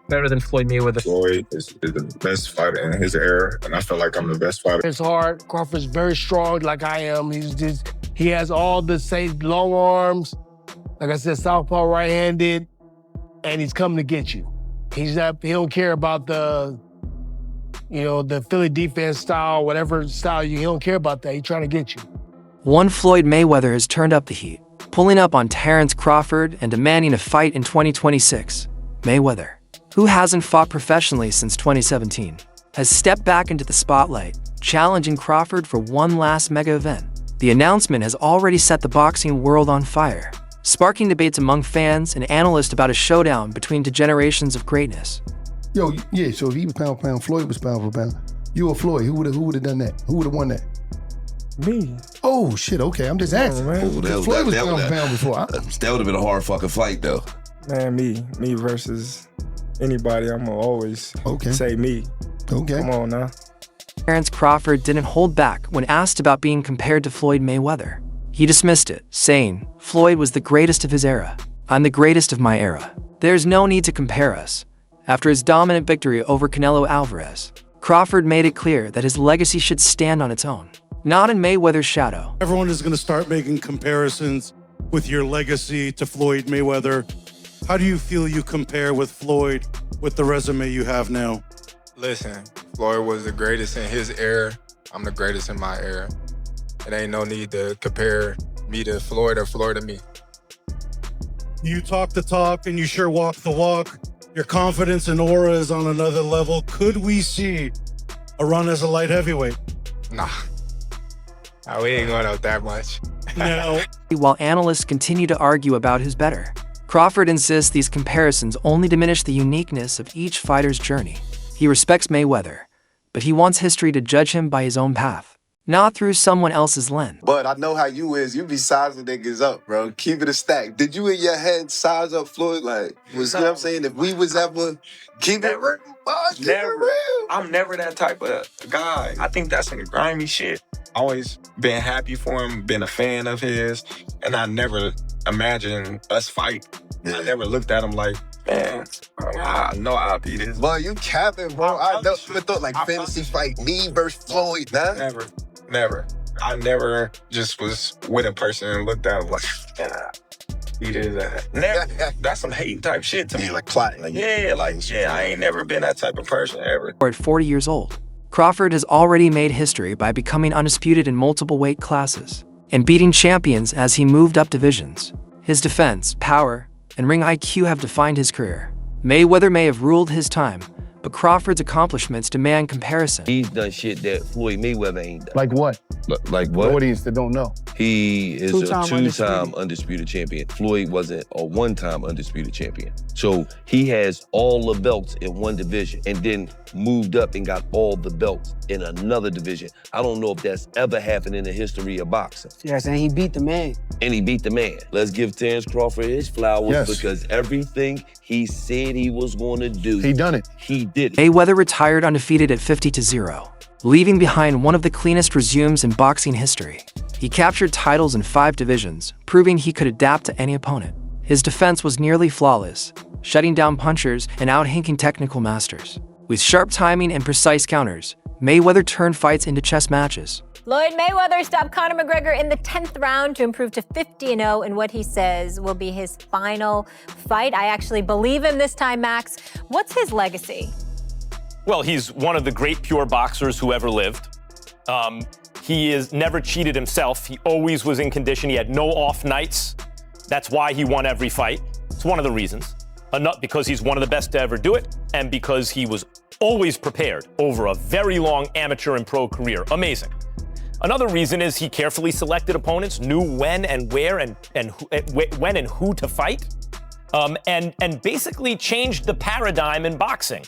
Better than Floyd Mayweather. Floyd is the best fighter in his era, and I feel like I'm the best fighter. It's hard. Crawford's very strong like I am. He has all the same long arms. Like I said, southpaw right-handed, and he's coming to get you. He don't care about the Philly defense style, whatever style he don't care about that. He's trying to get you. One Floyd Mayweather has turned up the heat, pulling up on Terence Crawford and demanding a fight in 2026. Mayweather, who hasn't fought professionally since 2017, has stepped back into the spotlight, challenging Crawford for one last mega event. The announcement has already set the boxing world on fire, sparking debates among fans and analysts about a showdown between two generations of greatness. Yo, yeah, so if he was pound for pound, Floyd was pound for pound. You or Floyd, who would have done that? Who would have won that? Me. Oh, shit, okay, I'm just asking. Floyd was pound for pound before. That would have been a hard fucking fight, though. Man, me versus anybody, I'm gonna always say me. Okay. Come on now. Terence Crawford didn't hold back when asked about being compared to Floyd Mayweather. He dismissed it, saying, "Floyd was the greatest of his era. I'm the greatest of my era. There's no need to compare us." After his dominant victory over Canelo Alvarez, Crawford made it clear that his legacy should stand on its own, not in Mayweather's shadow. Everyone is going to start making comparisons with your legacy to Floyd Mayweather. How do you feel you compare with Floyd with the resume you have now? Listen, Floyd was the greatest in his era. I'm the greatest in my era. It ain't no need to compare me to Floyd or Floyd to me. You talk the talk and you sure walk the walk. Your confidence and aura is on another level. Could we see a run as a light heavyweight? Nah, we ain't going out that much. No. While analysts continue to argue about who's better, Crawford insists these comparisons only diminish the uniqueness of each fighter's journey. He respects Mayweather, but he wants history to judge him by his own path, not through someone else's lens. But I know how you is. You be sizing niggas up, bro. Keep it a stack. Did you in your head size up Floyd? Like, you know what I'm saying? If we was ever keep it real, keep it real. I'm never that type of guy. I think that's some grimy shit. Always been happy for him, been a fan of his, and I never imagined us fight. I never looked at him like, man, I know I'll beat this. Boy, you capping, bro. I never thought like fantasy fight me versus Floyd, nah? Never. I never just was with a person and looked at him like, he did that. Never. That's some hating type shit to me. Like plotting. I ain't never been that type of person ever. At 40 years old, Crawford has already made history by becoming undisputed in multiple weight classes and beating champions as he moved up divisions. His defense, power, and ring IQ have defined his career. Mayweather may have ruled his time, but Crawford's accomplishments demand comparison. He's done shit that Floyd Mayweather ain't done. Like what? Like what? The audience that don't know. He is a two-time undisputed champion. Floyd wasn't a one-time undisputed champion. So he has all the belts in one division and then moved up and got all the belts in another division. I don't know if that's ever happened in the history of boxing. Yes, and he beat the man. And he beat the man. Let's give Terence Crawford his flowers because everything he said he was going to do, he done it. He did it. Mayweather retired undefeated at 50-0, leaving behind one of the cleanest resumes in boxing history. He captured titles in 5 divisions, proving he could adapt to any opponent. His defense was nearly flawless, shutting down punchers and out-hinking technical masters. With sharp timing and precise counters, Mayweather turned fights into chess matches. Floyd Mayweather stopped Conor McGregor in the 10th round to improve to 50-0 in what he says will be his final fight. I actually believe him this time, Max. What's his legacy? Well, he's one of the great pure boxers who ever lived. He is never cheated himself. He always was in condition. He had no off nights. That's why he won every fight. It's one of the reasons. Not because he's one of the best to ever do it, and because he was always prepared over a very long amateur and pro career. Amazing. Another reason is he carefully selected opponents, knew when and where and when and who to fight, and basically changed the paradigm in boxing.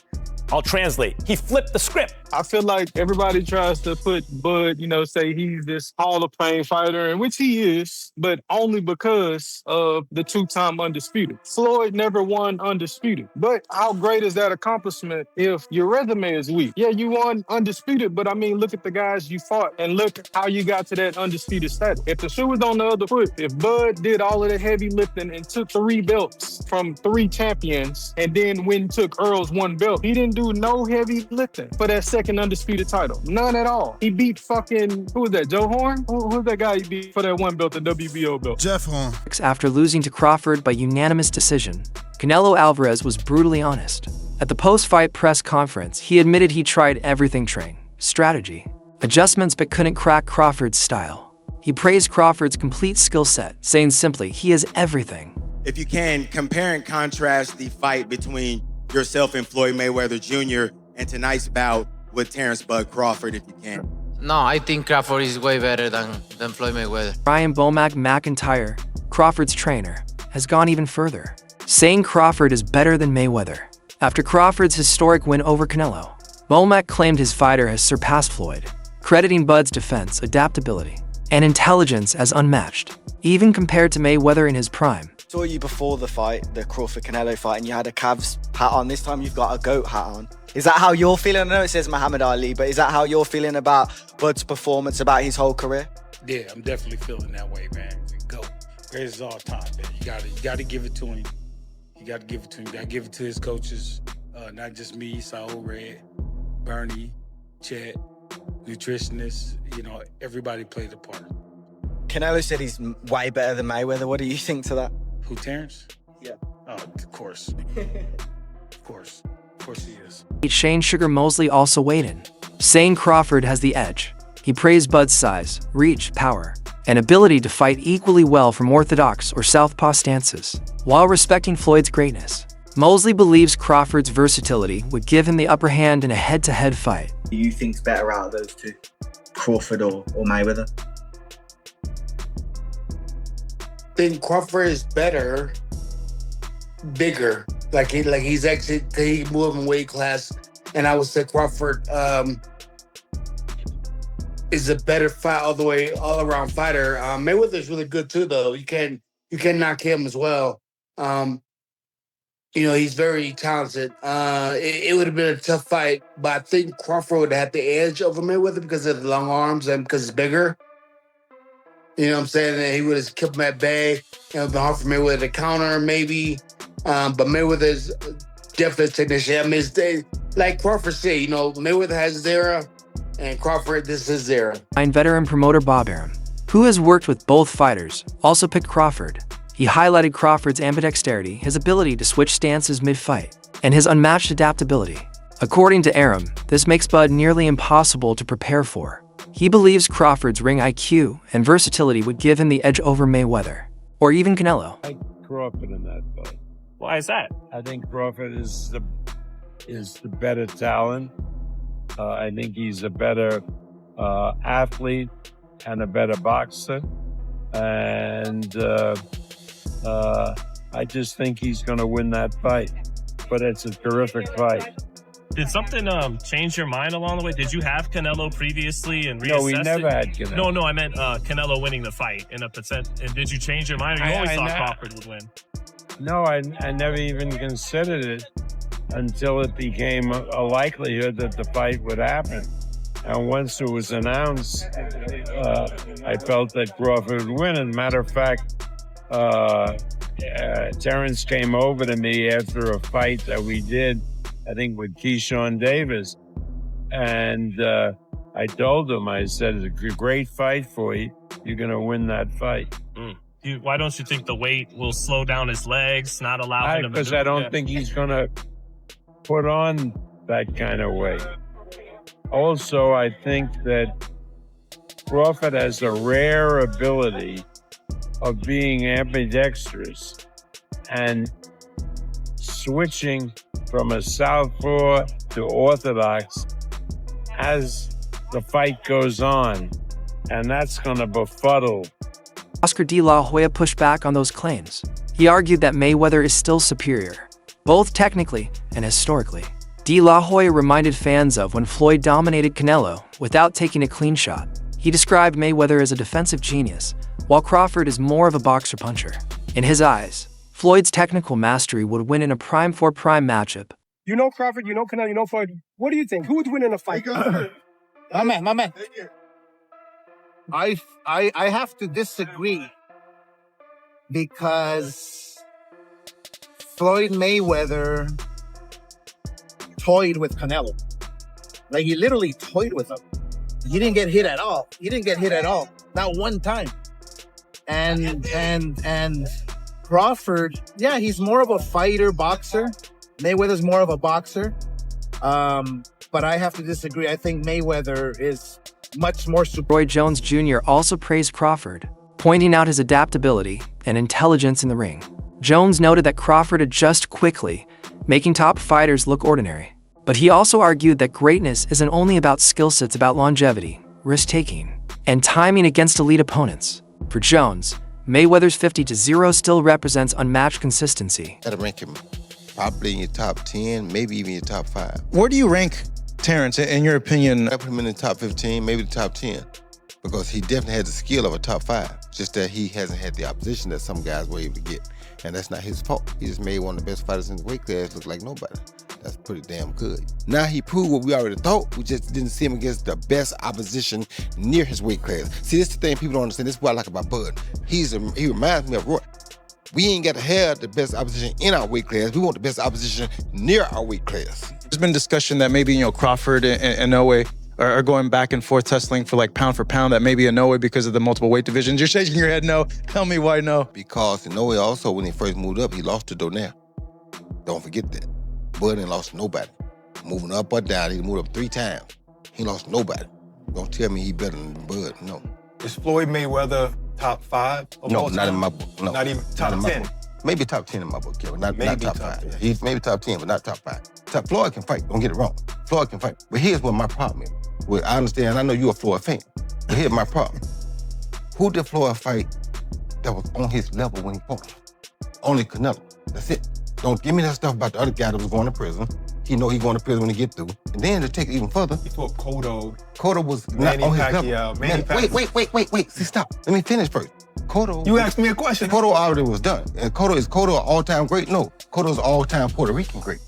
I'll translate. He flipped the script. I feel like everybody tries to put Bud, say he's this Hall of Fame fighter, and which he is, but only because of the two-time undisputed. Floyd never won undisputed. But how great is that accomplishment if your resume is weak? Yeah, you won undisputed, but I mean, look at the guys you fought and look how you got to that undisputed status. If the shoe was on the other foot, if Bud did all of the heavy lifting and took 3 belts from 3 champions and then went and took Earl's 1 belt, he didn't do no heavy lifting for that second undisputed title. None at all. He beat fucking, who was that, Joe Horn? Who's that guy he beat for that 1 belt, the WBO belt? Jeff Horn. After losing to Crawford by unanimous decision, Canelo Alvarez was brutally honest. At the post-fight press conference, he admitted he tried everything: training, strategy, adjustments, but couldn't crack Crawford's style. He praised Crawford's complete skill set, saying simply, he has everything. If you can, compare and contrast the fight between yourself and Floyd Mayweather Jr. and tonight's bout with Terence "Bud" Crawford, if you can. No, I think Crawford is way better than Floyd Mayweather. Ryan Bomac McIntyre, Crawford's trainer, has gone even further, saying Crawford is better than Mayweather. After Crawford's historic win over Canelo, Bomac claimed his fighter has surpassed Floyd, crediting Bud's defense, adaptability, and intelligence as unmatched, even compared to Mayweather in his prime. Saw you before the fight, the Crawford-Canelo fight, and you had a Cavs hat on. This time you've got a GOAT hat on. Is that how you're feeling? I know it says Muhammad Ali, but is that how you're feeling about Bud's performance, about his whole career? Yeah, I'm definitely feeling that way, man. GOAT. Greatest of all time, man. You gotta give it to him. You gotta give it to him. You gotta give it to his coaches. Not just me, Saul Red, Bernie, Chet, nutritionists. Everybody played a part. Canelo said he's way better than Mayweather. What do you think to that? Who, Terence? Yeah. Oh, of course. Of course he is. Shane Sugar Mosley also weighed in, saying Crawford has the edge. He praised Bud's size, reach, power, and ability to fight equally well from orthodox or southpaw stances, while respecting Floyd's greatness. Mosley believes Crawford's versatility would give him the upper hand in a head-to-head fight. Who do you think's better out of those two, Crawford or Mayweather? I think Crawford is better, bigger. He's actually he moved in weight class, and I would say Crawford is a better fight all around fighter. Mayweather's really good too, though. You can knock him as well. He's very talented. It would have been a tough fight, but I think Crawford would have had the edge over Mayweather because of the long arms and because it's bigger. You know what I'm saying? And he would have kept him at bay. It would have been hard for Mayweather to counter, maybe. But Mayweather's definitely a technician. I mean, like Crawford said, Mayweather has his era, and Crawford, this is his era. Veteran promoter Bob Arum, who has worked with both fighters, also picked Crawford. He highlighted Crawford's ambidexterity, his ability to switch stances mid-fight, and his unmatched adaptability. According to Arum, this makes Bud nearly impossible to prepare for. He believes Crawford's ring IQ and versatility would give him the edge over Mayweather, or even Canelo. I like Crawford in that fight. Why is that? I think Crawford is the better talent. I think he's a better athlete and a better boxer. And I just think he's going to win that fight. But it's a terrific fight. Did something change your mind along the way? Did you have Canelo previously and reassessed No, we never had Canelo. No, I meant Canelo winning the fight in a percent. And did you change your mind, or you always thought Crawford would win? No, I never even considered it until it became a likelihood that the fight would happen. And once it was announced, I felt that Crawford would win. As a matter of fact, Terence came over to me after a fight that we did, I think with Keyshawn Davis. And I told him, I said, it's a great fight for you. You're going to win that fight. Why don't you think the weight will slow down his legs, not allow him to... Because I don't think he's going to put on that kind of weight. Also, I think that Crawford has a rare ability of being ambidextrous and switching from a southpaw to orthodox as the fight goes on, and that's going to befuddle. Oscar De La Hoya pushed back on those claims. He argued that Mayweather is still superior, both technically and historically. De De La Hoya reminded fans of when Floyd dominated Canelo without taking a clean shot. He described Mayweather as a defensive genius, while Crawford is more of a boxer-puncher. In his eyes, Floyd's technical mastery would win in a prime-for-prime matchup. You know Crawford, you know Canelo, you know Floyd. What do you think? Who would win in a fight? My man. I have to disagree because Floyd Mayweather toyed with Canelo. Like, he literally toyed with him. He didn't get hit at all. Not one time. And Crawford, yeah, he's more of a fighter, boxer. Mayweather's more of a boxer. But I have to disagree. I think Mayweather is much more superior. Roy Jones Jr. also praised Crawford, pointing out his adaptability and intelligence in the ring. Jones noted that Crawford adjusts quickly, making top fighters look ordinary. But he also argued that greatness isn't only about skill sets, about longevity, risk-taking, and timing against elite opponents. For Jones, Mayweather's 50-0 still represents unmatched consistency. Gotta rank him probably in your top 10, maybe even your top 5. Where do you rank Terence, in your opinion? I put him in the top 15, maybe the top 10, because he definitely has the skill of a top 5, just that he hasn't had the opposition that some guys were able to get. And that's not his fault. He just made one of the best fighters in the weight class look like nobody. That's pretty damn good. Now he proved what we already thought. We just didn't see him against the best opposition near his weight class. See, this is the thing people don't understand. This is what I like about Bud. He reminds me of Roy. We ain't got to have the best opposition in our weight class. We want the best opposition near our weight class. There's been discussion that maybe, Crawford and Inoue are going back and forth tussling for pound for pound, that maybe Inoue, because of the multiple weight divisions. You're shaking your head no. Tell me why no. Because Inoue also, when he first moved up, he lost to Donaire. Don't forget that. Bud ain't lost to nobody. Moving up or down, he moved up 3 times. He lost to nobody. Don't tell me he better than Bud, no. Is Floyd Mayweather top 5? No, not in my book. No. Not even top 10? Maybe top 10 in my book, Kevin. Not top 5. 10. He's maybe top 10, but not top 5. Floyd can fight, don't get it wrong. Floyd can fight. But here's what my problem is. Well, I understand, I know you're a Floyd fan, but here's my problem. Who did Floyd fight that was on his level when he fought? Only Canelo. That's it. Don't give me that stuff about the other guy that was going to prison. He know he going to prison when he get through. And then to take it even further. He fought Cotto. Cotto was not on his level. Wait. See, stop. Let me finish first. Cotto. You asked me a question. Cotto already was done. And is Cotto an all-time great? No. Cotto's an all-time Puerto Rican great.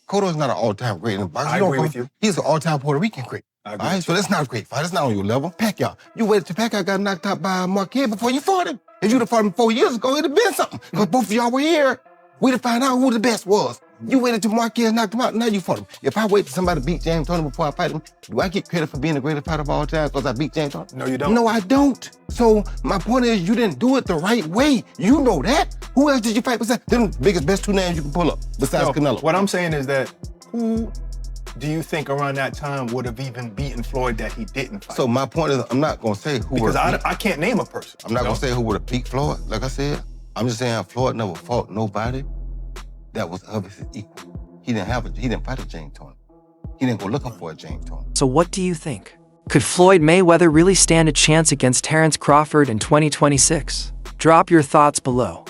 Cotto's not an all-time great in the boxing. I agree with you. He's an all-time Puerto Rican great. All right, so that's not a great fight. That's not on your level. Pacquiao. You waited till Pacquiao got knocked out by Marquez before you fought him. If you'd have fought him 4 years ago, it'd have been something. Because both of y'all were here. We'd have found out who the best was. You waited till Marquez knocked him out, now you fought him. If I wait till somebody beat James Toney before I fight him, do I get credit for being the greatest fighter of all time because I beat James Toney? No, you don't. No, I don't. So my point is, you didn't do it the right way. You know that. Who else did you fight besides them best 2 names you can pull up besides Canelo? What I'm saying is that who do you think around that time would have even beaten Floyd that he didn't fight? So my point is, I'm not gonna say who because I can't name a person. I'm not gonna say who would have beat Floyd. Like I said, I'm just saying Floyd never fought nobody that was of his equal. He didn't fight a James Toney. He didn't go looking for a James Toney. So what do you think? Could Floyd Mayweather really stand a chance against Terence Crawford in 2026? Drop your thoughts below.